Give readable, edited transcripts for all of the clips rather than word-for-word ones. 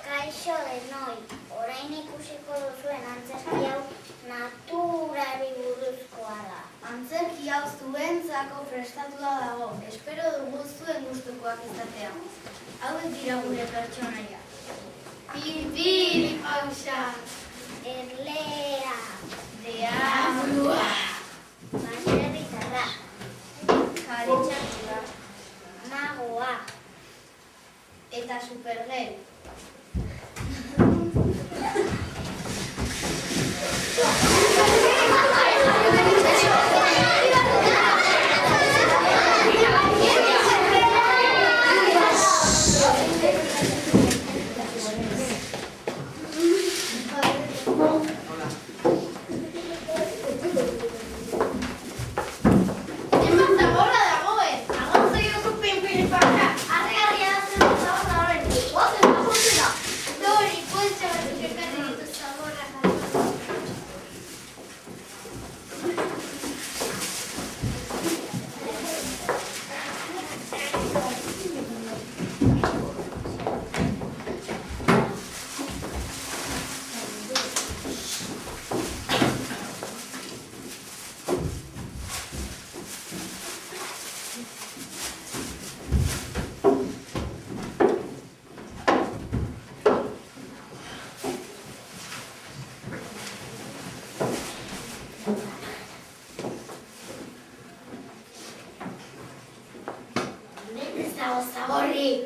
Kaixo denoi, orain ikusiko duzuen antzerki hau naturari buruzkoa da. Antzerki hau zuentzako prestatua dago, espero dugu zuen gustukoak izatea. Hauek dira gure pertsonaia. Pipiri pausa. Erlea. Deabrua. Baserritarra. Karetxatua. Magoa. Eta Supergel.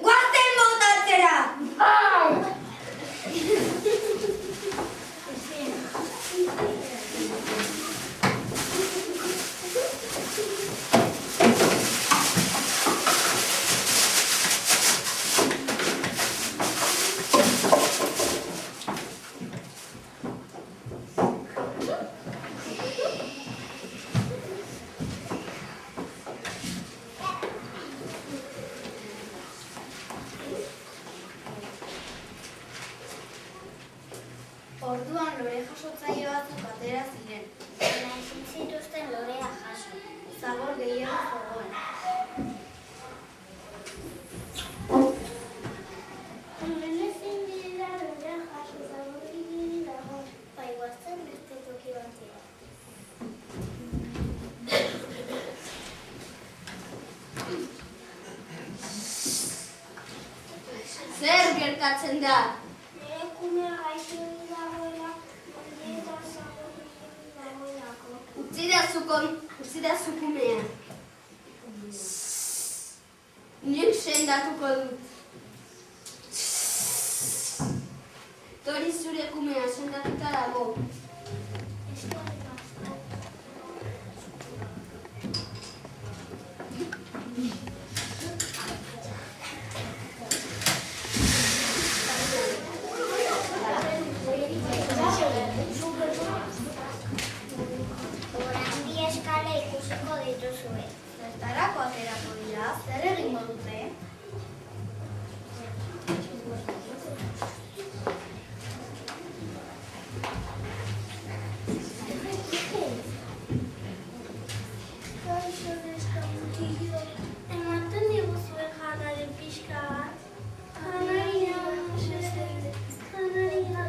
Guazen botatzera! Orduan lore jasotzaile batzuk atera ziren. Baina ezin zituzten lorea jaso. Zabor gehiago zegoen. Hemen ezin dira lorea jaso, zabor gehiago dago. Bai, guazen beste toki batera. Zer gertatzen da? Nire kumea gaixo dagoela, eta zabor gehiago dagoelako. Utzidazu kumea. Nik sendatuko dut. Tori zure kumea sendatuta dago. Orain bi eskala ikusiko dituzue. Zertarako aterako dira, zer egingo dute? Kaixo deskontillo, ematen diguzue janari pixka bat. Janaria, janaria, janaria,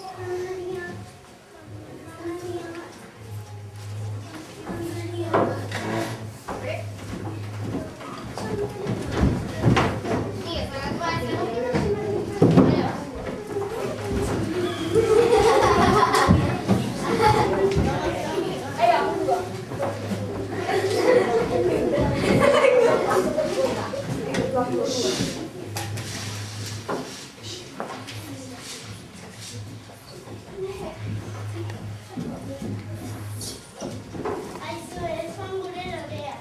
janaria, Aizu, ez fan gure lorea.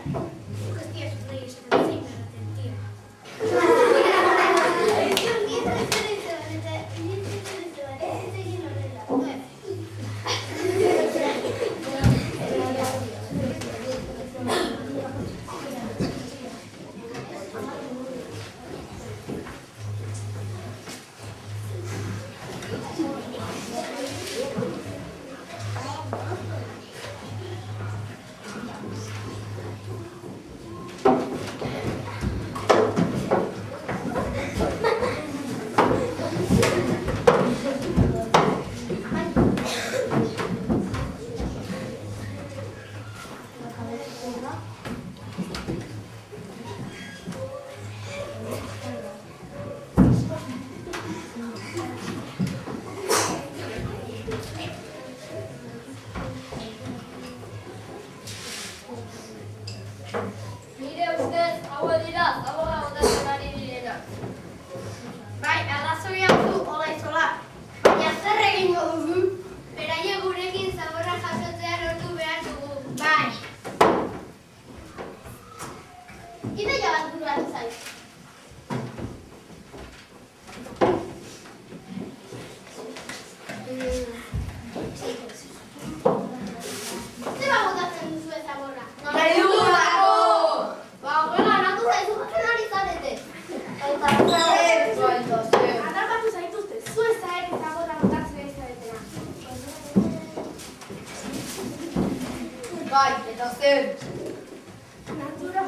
Hostia, zure izan zein beraten, tio. Ideia bat bururatu zait. Zeba botatzen duzu ezaborra? Nahi dugulako! Ba, horrela, natu zaizu jaten ari zarete. Atrapatu zaituzte, zu ez zaer ezaborra botatzen ari zaretena. Bai, eta zer? Natura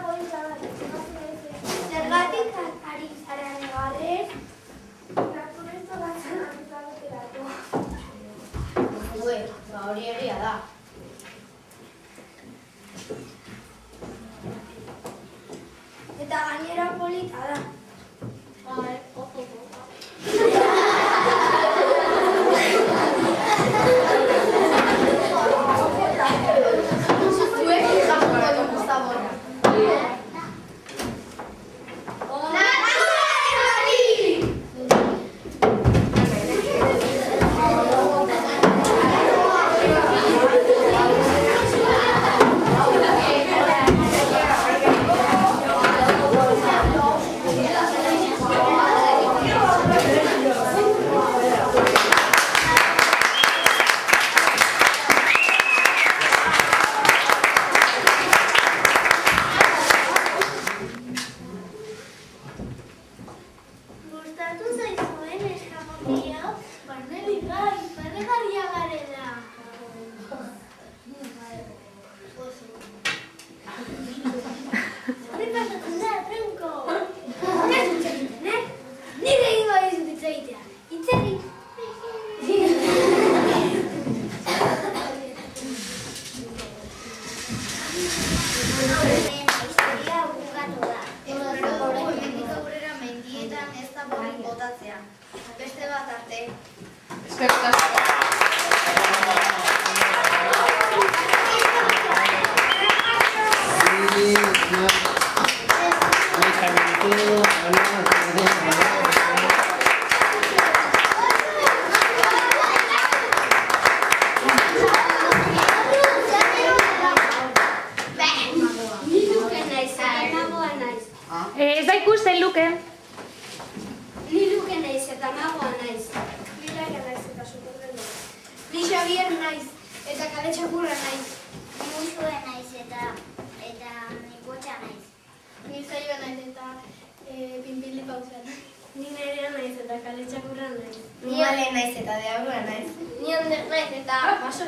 polita da, zergatik ari zara negarrez, naturezko batzen ari zareterako. Zue, hori egia da. Eta gainera polita da. Zue, jakuko dugu zaborra. Gustatu zaizuen eskamokia, barnegarria garela. Hori pasatzen da, tronko. Ez dutxegiten, Nire egingo dizut hitz egitea. Hitz egin. Historia bukatu da. Hemendik aurrera mendietan ez da borrik botatzea. Beste bat arte. Eskerrik asko. Ez da ikusten, Luke. Ni Luke naiz eta magoa naiz. Ni Laia naiz eta superlendo. Ni Xavier naiz eta kale txakurra naiz. Ni Uxue naiz eta Nikotxa naiz. Ni Zaio naiz eta pinpili pausa naiz. Ni Nerea naiz eta kale txakurra naiz. Ni Ale naiz eta Deabrua naiz. Ni Ander naiz eta baso